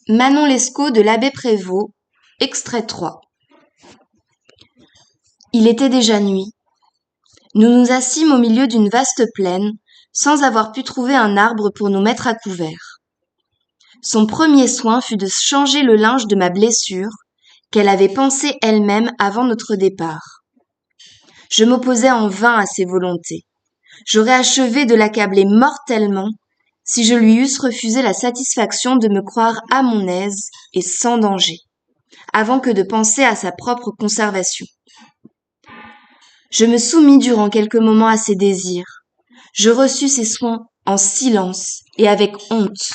Manon Lescaut de l'abbé Prévost, extrait 3. Il était déjà nuit. Nous nous assîmes au milieu d'une vaste plaine, sans avoir pu trouver un arbre pour nous mettre à couvert. Son premier soin fut de changer le linge de ma blessure, qu'elle avait pansé elle-même avant notre départ. Je m'opposais en vain à ses volontés. J'aurais achevé de l'accabler mortellement si je lui eusse refusé la satisfaction de me croire à mon aise et sans danger, avant que de penser à sa propre conservation. Je me soumis durant quelques moments à ses désirs. Je reçus ses soins en silence et avec honte.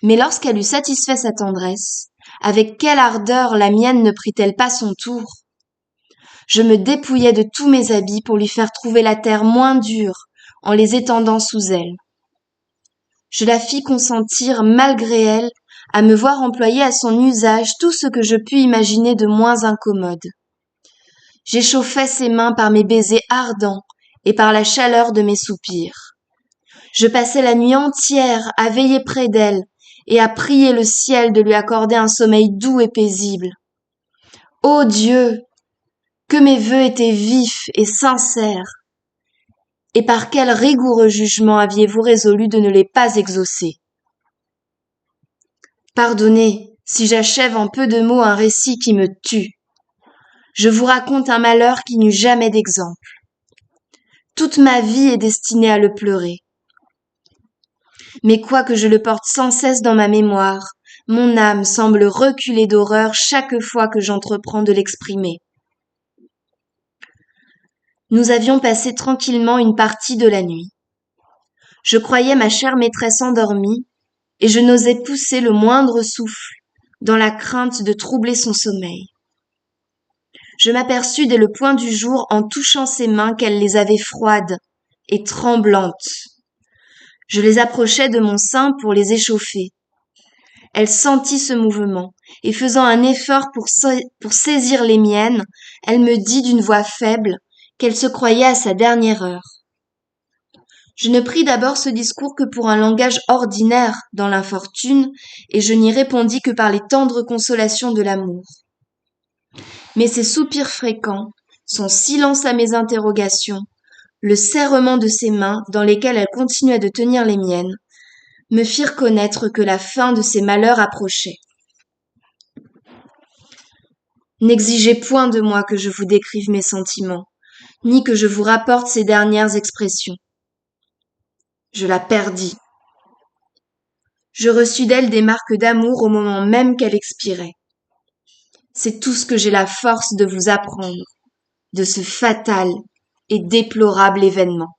Mais lorsqu'elle eut satisfait sa tendresse, avec quelle ardeur la mienne ne prit-elle pas son tour? Je me dépouillai de tous mes habits pour lui faire trouver la terre moins dure en les étendant sous elle. Je la fis consentir, malgré elle, à me voir employer à son usage tout ce que je pus imaginer de moins incommode. J'échauffai ses mains par mes baisers ardents et par la chaleur de mes soupirs. Je passai la nuit entière à veiller près d'elle et à prier le ciel de lui accorder un sommeil doux et paisible. Ô Dieu, que mes vœux étaient vifs et sincères! Et par quel rigoureux jugement aviez-vous résolu de ne les pas exaucer? Pardonnez si j'achève en peu de mots un récit qui me tue. Je vous raconte un malheur qui n'eut jamais d'exemple. Toute ma vie est destinée à le pleurer. Mais quoique je le porte sans cesse dans ma mémoire, mon âme semble reculer d'horreur chaque fois que j'entreprends de l'exprimer. Nous avions passé tranquillement une partie de la nuit. Je croyais ma chère maîtresse endormie, et je n'osais pousser le moindre souffle, dans la crainte de troubler son sommeil. Je m'aperçus dès le point du jour en touchant ses mains qu'elle les avait froides et tremblantes. Je les approchai de mon sein pour les échauffer. Elle sentit ce mouvement, et faisant un effort pour saisir les miennes, elle me dit d'une voix faible qu'elle se croyait à sa dernière heure. Je ne pris d'abord ce discours que pour un langage ordinaire dans l'infortune, et je n'y répondis que par les tendres consolations de l'amour. Mais ses soupirs fréquents, son silence à mes interrogations, le serrement de ses mains dans lesquelles elle continuait de tenir les miennes, me firent connaître que la fin de ses malheurs approchait. N'exigez point de moi que je vous décrive mes sentiments, ni que je vous rapporte ses dernières expressions. Je la perdis. Je reçus d'elle des marques d'amour au moment même qu'elle expirait. C'est tout ce que j'ai la force de vous apprendre, de ce fatal et déplorable événement.